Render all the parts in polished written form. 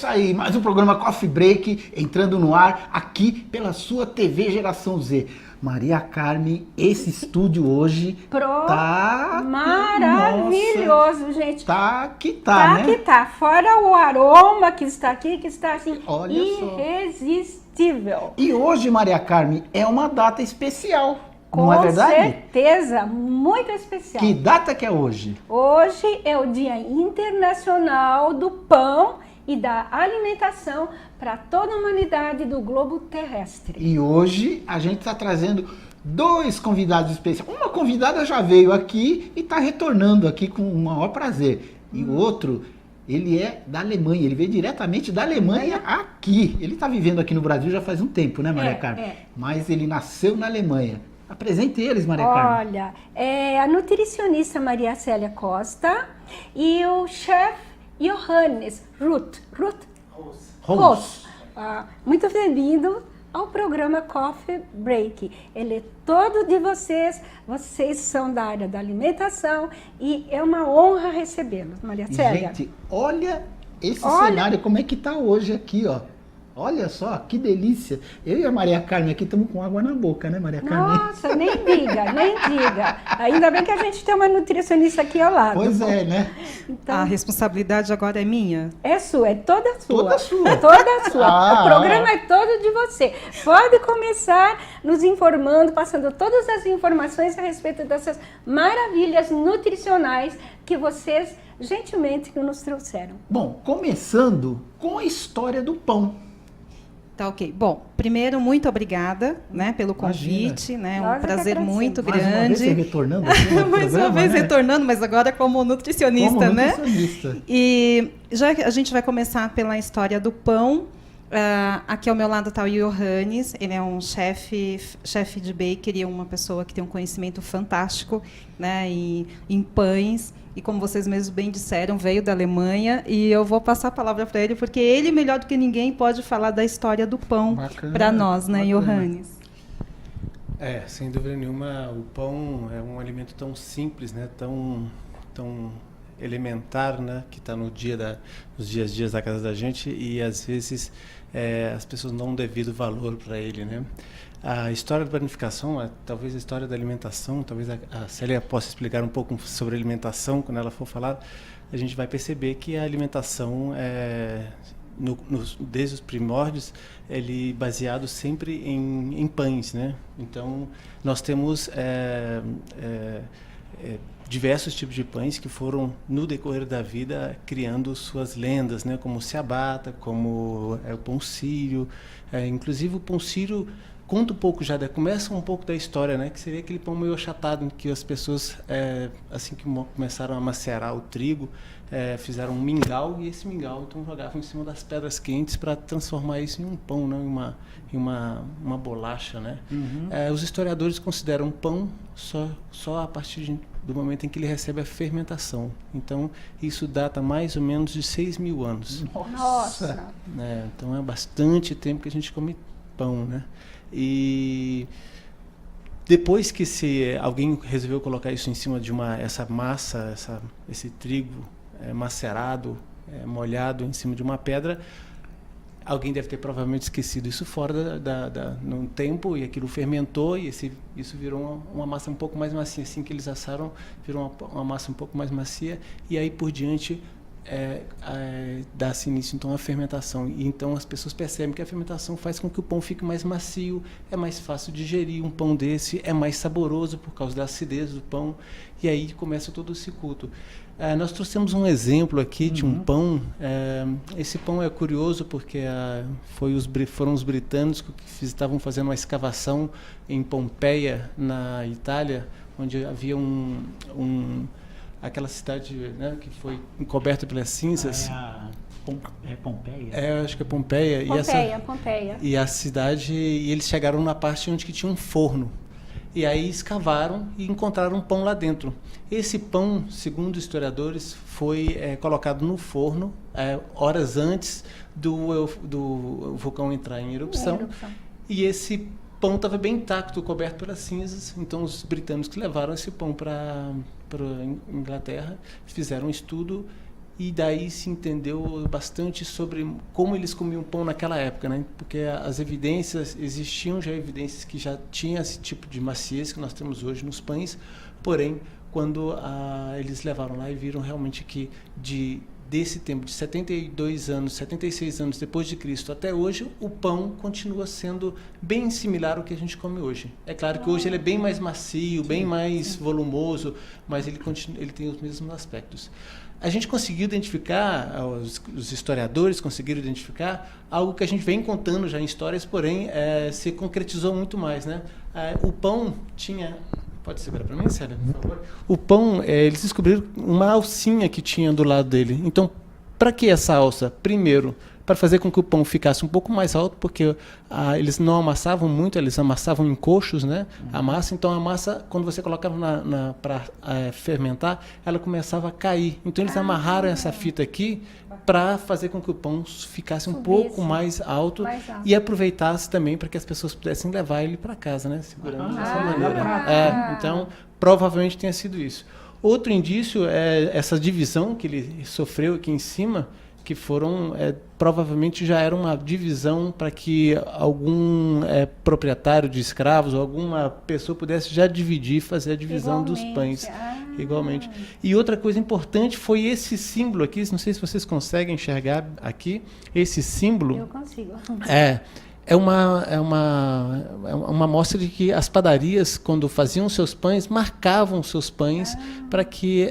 isso aí, mais um programa Coffee Break entrando no ar aqui pela sua TV Geração Z. Maria Carmen, esse estúdio hoje tá maravilhoso, nossa, gente. Tá que tá, né? Tá que tá. Fora o aroma que está aqui, que está assim, olha irresistível. Só. E hoje, Maria Carmen, é uma data especial. Com não é verdade? certeza, muito especial. Que data que é hoje? Hoje é o Dia Internacional do Pão e da Alimentação para toda a humanidade do globo terrestre. E hoje a gente está trazendo dois convidados especiais. Uma convidada já veio aqui e está retornando aqui com o maior prazer. E o outro, ele é da Alemanha, ele veio diretamente da Alemanha aqui. Ele está vivendo aqui no Brasil já faz um tempo, né, Maria Carmen? Mas ele nasceu na Alemanha. Apresente eles, Maria Carmen. Olha, é a nutricionista Maria Célia Costa e o chefe Johannes Roos. Muito bem-vindo ao programa Coffee Break. Ele é todo de vocês, vocês são da área da alimentação e é uma honra recebê-los, Maria Célia. Gente, olha esse cenário, como é que tá hoje aqui, ó. Olha só, que delícia. Eu e a Maria Carmen aqui estamos com água na boca, né, Maria Carmen? Nossa, nem diga, nem diga. Ainda bem que a gente tem uma nutricionista aqui ao lado. Pois é, né? Então, a responsabilidade agora é minha? É sua, é toda sua. Toda sua. Toda sua. O programa é todo de você. Pode começar nos informando, passando todas as informações a respeito dessas maravilhas nutricionais que vocês gentilmente nos trouxeram. Bom, começando com a história do pão. Tá, ok. Bom, primeiro, muito obrigada, né, pelo convite, né, um prazer muito grande. Mais uma vez você retornando aqui no mais uma vez retornando, mas agora como nutricionista, né? E já a gente vai começar pela história do pão. Aqui ao meu lado está o Johannes, ele é um chefe de bakery, uma pessoa que tem um conhecimento fantástico, né, em pães. E como vocês mesmos bem disseram, veio da Alemanha e eu vou passar a palavra para ele, porque ele, melhor do que ninguém, pode falar da história do pão para nós, né, Johannes? Sem dúvida nenhuma, o pão é um alimento tão simples, né, tão elementar, né, que está nos dias a dias da casa da gente e às vezes as pessoas não dão devido valor para ele, né? A história da planificação, talvez a história da alimentação, talvez a Célia possa explicar um pouco sobre alimentação, quando ela for falar, a gente vai perceber que a alimentação, desde os primórdios, ele baseado sempre em pães, né? Então, nós temos diversos tipos de pães que foram, no decorrer da vida, criando suas lendas, né? Como o ciabatta, como o pão sírio, inclusive o pão sírio conta um pouco já, começa um pouco da história, né? Que seria aquele pão meio achatado, em que as pessoas, assim que começaram a macerar o trigo, fizeram um mingau, e esse mingau então jogavam em cima das pedras quentes para transformar isso em um pão, não em uma bolacha, né? Os historiadores consideram pão só a partir do momento em que ele recebe a fermentação. Então, isso data mais ou menos de 6.000 anos. Nossa! Então, é bastante tempo que a gente come pão, né? E depois que alguém resolveu colocar isso em cima de essa massa, esse trigo macerado, molhado em cima de uma pedra, alguém deve ter provavelmente esquecido isso fora no tempo, e aquilo fermentou e isso virou uma massa um pouco mais macia. Assim que eles assaram, virou uma massa um pouco mais macia, e aí por diante dá-se início então à fermentação, e então as pessoas percebem que a fermentação faz com que o pão fique mais macio, é mais fácil de digerir um pão desse, é mais saboroso por causa da acidez do pão, e aí começa todo esse culto. Nós trouxemos um exemplo aqui de um pão. Esse pão é curioso porque foram os britânicos que estavam fazendo uma escavação em Pompeia, na Itália, onde havia aquela cidade, né, que foi encoberta pelas cinzas. Pompeia? Acho que é Pompeia. Pompeia. E a cidade, e eles chegaram na parte onde que tinha um forno. E aí escavaram e encontraram um pão lá dentro. Esse pão, segundo historiadores, foi colocado no forno horas antes do vulcão entrar em erupção. E esse pão estava bem intacto, coberto pelas cinzas. Então os britânicos levaram esse pão para Inglaterra, fizeram um estudo e daí se entendeu bastante sobre como eles comiam pão naquela época, né? Porque as evidências, existiam já evidências que já tinha esse tipo de maciez que nós temos hoje nos pães, porém, quando eles levaram lá e viram realmente que desse tempo de 72 anos, 76 anos depois de Cristo até hoje, o pão continua sendo bem similar ao que a gente come hoje. É claro que hoje ele é bem mais macio, bem mais volumoso, mas ele tem os mesmos aspectos. A gente conseguiu identificar, os historiadores conseguiram identificar algo que a gente vem contando já em histórias, porém se concretizou muito mais, né? O pão tinha... Pode segurar para mim, Célia, por favor? O pão, eles descobriram uma alcinha que tinha do lado dele. Então, para que essa alça? Primeiro, para fazer com que o pão ficasse um pouco mais alto, porque eles não amassavam muito, eles amassavam em coxos, né? A massa. Então, a massa, quando você colocava para fermentar, ela começava a cair. Então, eles amarraram essa fita aqui para fazer com que o pão ficasse um pouco mais alto e aproveitasse também para que as pessoas pudessem levar ele para casa, né? Segurando dessa maneira. Então, provavelmente tenha sido isso. Outro indício é essa divisão que ele sofreu aqui em cima, que foram, provavelmente já era uma divisão para que algum proprietário de escravos ou alguma pessoa pudesse já dividir, fazer a divisão dos pães. Igualmente. E outra coisa importante foi esse símbolo aqui, não sei se vocês conseguem enxergar aqui, esse símbolo. Eu consigo. É uma mostra de que as padarias, quando faziam seus pães, marcavam seus pães para que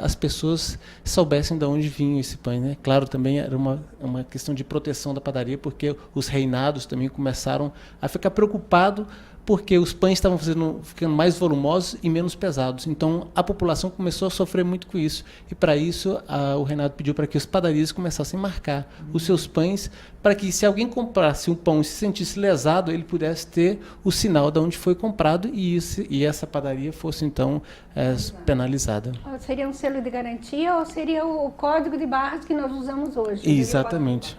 as pessoas soubessem de onde vinha esse pão, né? Claro, também era uma questão de proteção da padaria, porque os reinados também começaram a ficar preocupados porque os pães estavam ficando mais volumosos e menos pesados. Então, a população começou a sofrer muito com isso. E, para isso, o reinado pediu para que os padarias começassem a marcar os seus pães, para que, se alguém comprasse um pão e se sentisse lesado, ele pudesse ter o sinal de onde foi comprado e essa padaria fosse, então, penalizada. Seria um selo de garantia ou seria o código de barras que nós usamos hoje? Exatamente,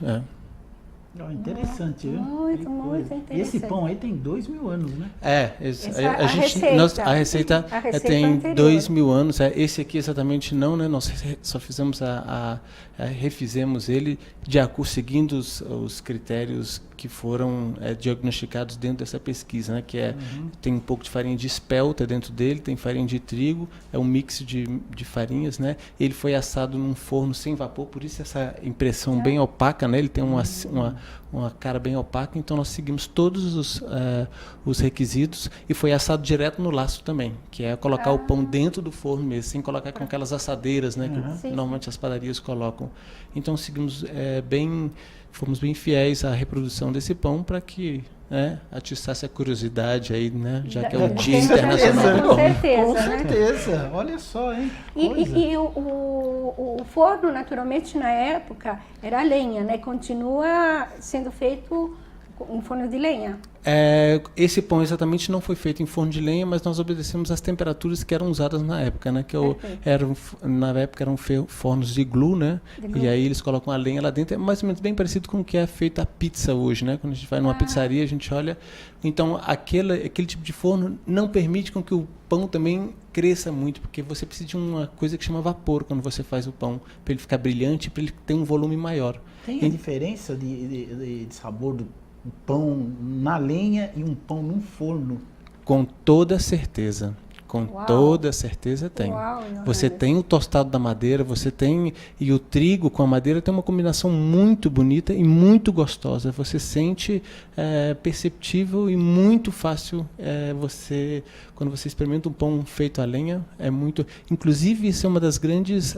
interessante, viu? Muito interessante. Esse pão aí tem 2000 anos, né? A receita tem 2000 anos. Esse aqui exatamente não, né? Nós só fizemos refizemos ele seguindo os critérios que foram diagnosticados dentro dessa pesquisa, né? Que tem um pouco de farinha de espelta dentro dele, tem farinha de trigo, é um mix de farinhas, né? Ele foi assado num forno sem vapor, por isso essa impressão bem opaca, né? Ele tem uma cara bem opaca, então nós seguimos todos os requisitos e foi assado direto no laço também, que é colocar o pão dentro do forno mesmo, sem colocar com aquelas assadeiras, né? Que normalmente as padarias colocam. Então seguimos fomos bem fiéis à reprodução desse pão para que atiçasse a curiosidade aí, né? Já que é o Dia Internacional do Pão. Com certeza, olha só, hein? E o forno, naturalmente, na época, era a lenha, né? Continua sendo feito em forno de lenha. Esse pão exatamente não foi feito em forno de lenha, mas nós obedecemos às temperaturas que eram usadas na época, né? Na época eram fornos de glue, né? E aí eles colocam a lenha lá dentro. É mais ou menos bem parecido com o que é feita a pizza hoje, né? Quando a gente vai numa pizzaria, a gente olha. Então, aquele tipo de forno não permite com que o pão também cresça muito, porque você precisa de uma coisa que chama vapor quando você faz o pão, para ele ficar brilhante, para ele ter um volume maior. Tem a diferença de sabor do pão na lenha e um pão num forno? Com toda certeza. Com toda certeza tem. Você tem o tostado da madeira, e o trigo com a madeira tem uma combinação muito bonita e muito gostosa. Você sente perceptível e muito fácil quando você experimenta um pão feito a lenha, inclusive isso é uma das grandes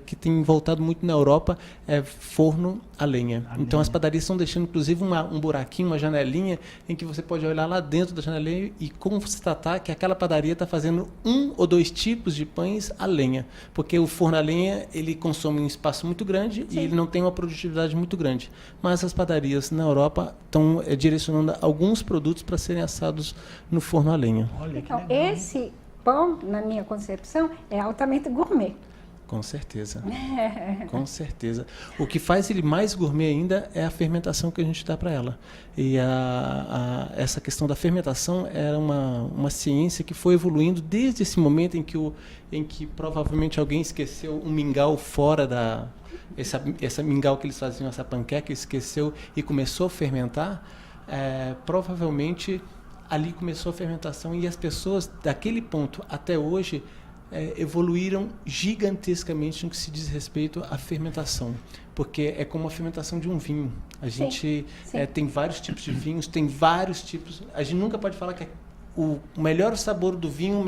que tem voltado muito na Europa, forno a lenha. Então as padarias estão deixando inclusive um buraquinho, uma janelinha em que você pode olhar lá dentro da janelinha e constatar que aquela padaria está fazendo 1 ou 2 tipos de pães a lenha, porque o forno a lenha ele consome um espaço muito grande e ele não tem uma produtividade muito grande. Mas as padarias na Europa estão direcionando alguns produtos para serem assados no forno a lenha. Então, esse pão, na minha concepção, é altamente gourmet. Com certeza. Com certeza. O que faz ele mais gourmet ainda é a fermentação que a gente dá para ela. E essa questão da fermentação era uma ciência que foi evoluindo desde esse momento em que provavelmente alguém esqueceu um mingau fora da... Essa mingau que eles faziam, essa panqueca, esqueceu e começou a fermentar. Provavelmente ali começou a fermentação e as pessoas daquele ponto até hoje evoluíram gigantescamente no que se diz respeito à fermentação, porque é como a fermentação de um vinho. A gente tem vários tipos de vinhos, tem vários tipos. A gente nunca pode falar que o melhor sabor do vinho,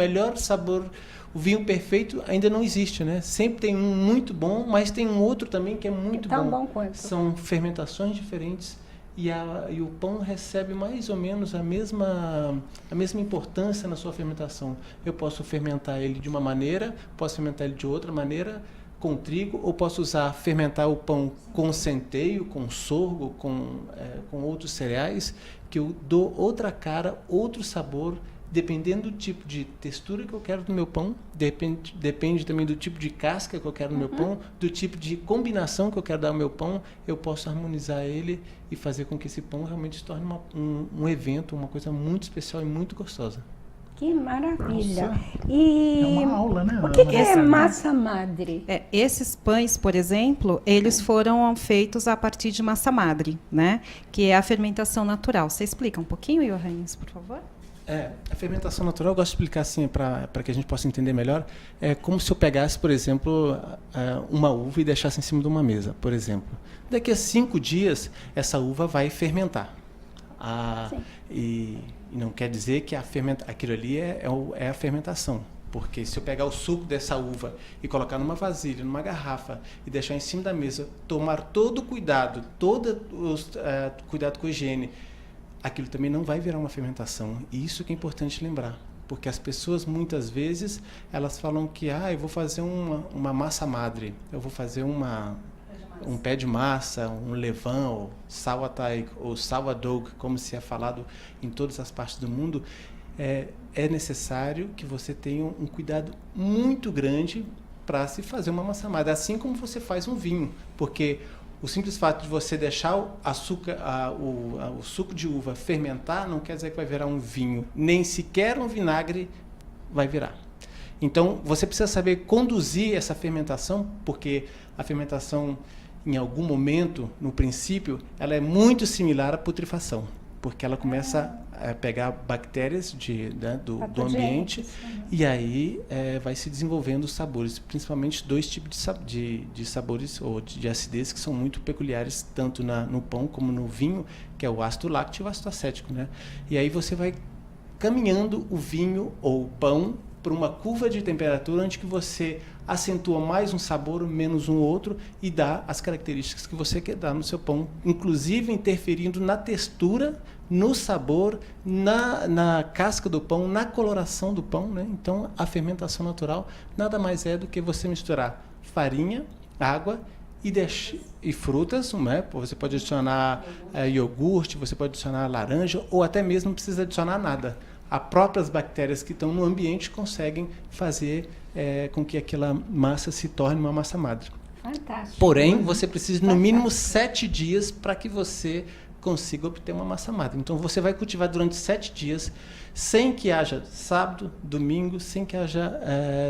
o vinho perfeito ainda não existe, né? Sempre tem um muito bom, mas tem um outro também que é muito bom. Tão bom quanto. São fermentações diferentes. E o pão recebe mais ou menos a mesma importância na sua fermentação. Eu posso fermentar ele de uma maneira, posso fermentar ele de outra maneira, com trigo, ou posso fermentar o pão com centeio, com sorgo, com outros cereais, que eu dou outra cara, outro sabor, dependendo do tipo de textura que eu quero do meu pão, depende também do tipo de casca que eu quero no meu pão, do tipo de combinação que eu quero dar ao meu pão, eu posso harmonizar ele e fazer com que esse pão realmente se torne um evento, uma coisa muito especial e muito gostosa. Que maravilha! Nossa, E é uma aula, né? o que é massa madre? Esses pães, por exemplo, eles foram feitos a partir de massa madre, né? Que é a fermentação natural. Você explica um pouquinho, Johannes, por favor? A fermentação natural, eu gosto de explicar assim, para que a gente possa entender melhor, é como se eu pegasse, por exemplo, uma uva e deixasse em cima de uma mesa, por exemplo. Daqui a 5 dias, essa uva vai fermentar. E não quer dizer que aquilo ali é a fermentação. Porque se eu pegar o suco dessa uva e colocar numa vasilha, numa garrafa e deixar em cima da mesa, tomar todo o cuidado, cuidado com a higiene, aquilo também não vai virar uma fermentação. E isso que é importante lembrar. Porque as pessoas, muitas vezes, elas falam que eu vou fazer uma massa madre, eu vou fazer um pé de massa, um levain, ou sauerteig, ou sourdough, como se é falado em todas as partes do mundo. É necessário que você tenha um cuidado muito grande para se fazer uma massa madre, assim como você faz um vinho. Porque o simples fato de você deixar o suco de uva fermentar não quer dizer que vai virar um vinho, nem sequer um vinagre vai virar. Então, você precisa saber conduzir essa fermentação, porque a fermentação, em algum momento, no princípio, ela é muito similar à putrefação, porque ela começa a pegar bactérias do ambiente e aí vai se desenvolvendo os sabores, principalmente 2 tipos de sabores ou de acidez que são muito peculiares, tanto no pão como no vinho, que é o ácido lácteo e o ácido acético, né? E aí você vai caminhando o vinho ou o pão por uma curva de temperatura onde que você acentua mais um sabor, menos um outro e dá as características que você quer dar no seu pão, inclusive interferindo na textura, no sabor, na casca do pão, na coloração do pão, né? Então, a fermentação natural nada mais é do que você misturar farinha, água e frutas, né? Você pode adicionar iogurte, você pode adicionar laranja ou até mesmo não precisa adicionar nada. As próprias bactérias que estão no ambiente conseguem fazer com que aquela massa se torne uma massa madre. Fantástico. Porém, você precisa no mínimo 7 dias para que você consiga obter uma massa madre. Então, você vai cultivar durante 7 dias, sem que haja sábado, domingo, sem que haja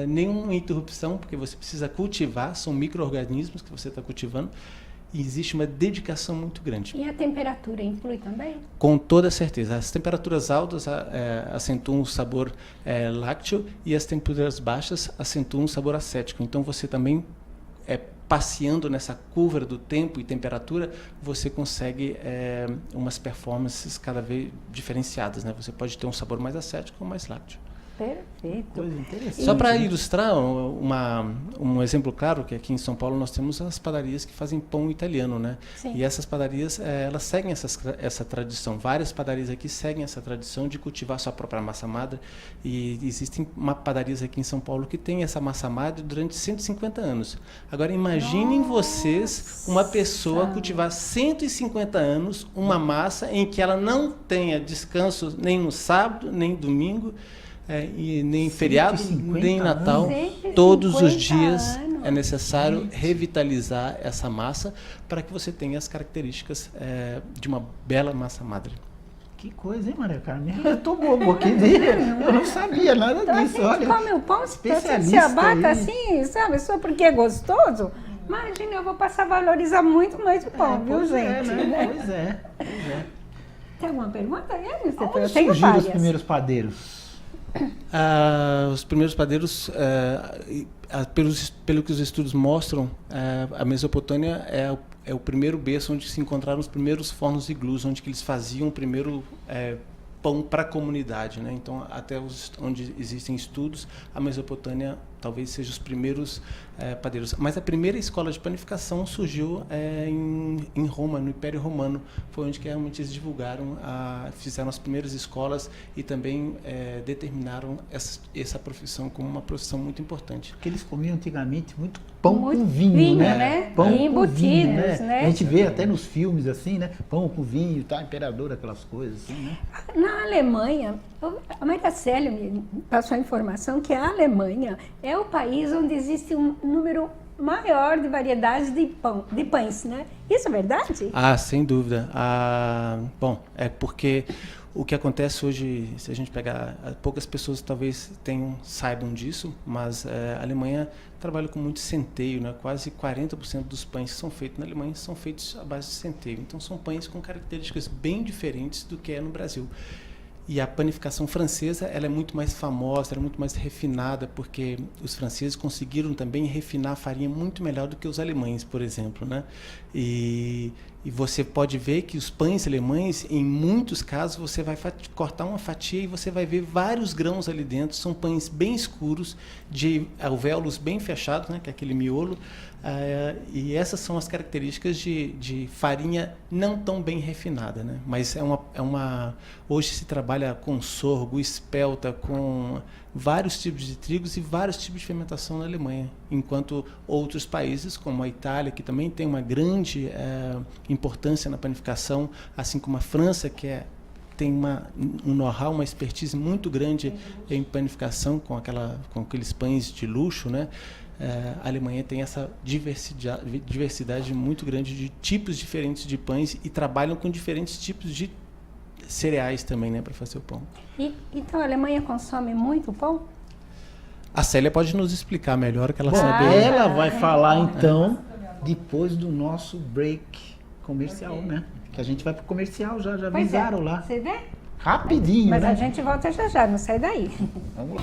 nenhuma interrupção, porque você precisa cultivar, são micro-organismos que você está cultivando, e existe uma dedicação muito grande. E a temperatura influi também? Com toda certeza. As temperaturas altas acentuam o sabor lácteo e as temperaturas baixas acentuam o sabor acético. Então, você também, passeando nessa curva do tempo e temperatura, você consegue umas performances cada vez diferenciadas, né? Você pode ter um sabor mais acético ou mais lácteo. Perfeito. Coisa interessante. Só para ilustrar um exemplo claro, que aqui em São Paulo nós temos as padarias que fazem pão italiano, né? Sim. E essas padarias, elas seguem essa tradição. Várias padarias aqui seguem essa tradição de cultivar sua própria massa madre. E existem padarias aqui em São Paulo que têm essa massa madre durante 150 anos. Agora, imaginem vocês uma pessoa cultivar 150 anos uma massa em que ela não tenha descanso nem no sábado, nem domingo, e nem feriado, nem Natal, todos os dias é necessário revitalizar essa massa para que você tenha as características de uma bela massa madre. Que coisa, hein, Maria Carmen? Eu tô bobo aqui. Eu não sabia nada disso. A gente Olha, come o pão, especialista se abata aí. assim, sabe? Só porque é gostoso. Imagina, eu vou passar a valorizar muito mais o pão, viu, pois gente? né? Pois é. Tem alguma pergunta aí, Mr. Onde Eu tenho surgiram várias. os primeiros padeiros? Os primeiros padeiros, pelo que os estudos mostram, a Mesopotâmia é o primeiro berço onde se encontraram os primeiros fornos iglus, onde que eles faziam o primeiro pão para a comunidade, né? Então, até onde existem estudos, a Mesopotâmia talvez seja os primeiros padeiros. Mas a primeira escola de panificação surgiu em Roma, no Império Romano. Foi onde que realmente eles divulgaram, fizeram as primeiras escolas e também determinaram essa profissão como uma profissão muito importante. Porque eles comiam antigamente muito pão Muito com vinho, né? Pão E com embutidos, vinho, né? A gente vê até nos filmes assim, né? Pão com vinho, tá? Imperador, aquelas coisas assim, né? Na Alemanha, a Maria Célia me passou a informação que a Alemanha é o país onde existe um número maior de variedades de pães, né? Isso é verdade? Sem dúvida. Bom, é porque o que acontece hoje, se a gente pegar, poucas pessoas talvez saibam disso, mas a Alemanha trabalha com muito centeio, né? Quase 40% dos pães que são feitos na Alemanha são feitos à base de centeio. Então são pães com características bem diferentes do que é no Brasil. E a panificação francesa, ela é muito mais famosa, ela é muito mais refinada, porque os franceses conseguiram também refinar a farinha muito melhor do que os alemães, por exemplo, né? E você pode ver que os pães alemães, em muitos casos, você vai cortar uma fatia e você vai ver vários grãos ali dentro. São pães bem escuros, de alvéolos bem fechados, né? Que é aquele miolo. E essas são as características de farinha não tão bem refinada, né? Mas hoje se trabalha com sorgo, espelta, com vários tipos de trigos e vários tipos de fermentação na Alemanha, enquanto outros países, como a Itália, que também tem uma grande importância na panificação, assim como a França, que tem um know-how, uma expertise muito grande em panificação com aqueles pães de luxo, né? A Alemanha tem essa diversidade muito grande de tipos diferentes de pães e trabalham com diferentes tipos de cereais também, né, para fazer o pão. Então a Alemanha consome muito pão? A Célia pode nos explicar melhor, que ela Bom, sabe. ela vai falar então depois do nosso break comercial, né? Que a gente vai pro comercial, já avisaram lá. Você vê? Rapidinho, Mas né? a gente volta já, não sai daí. Vamos lá.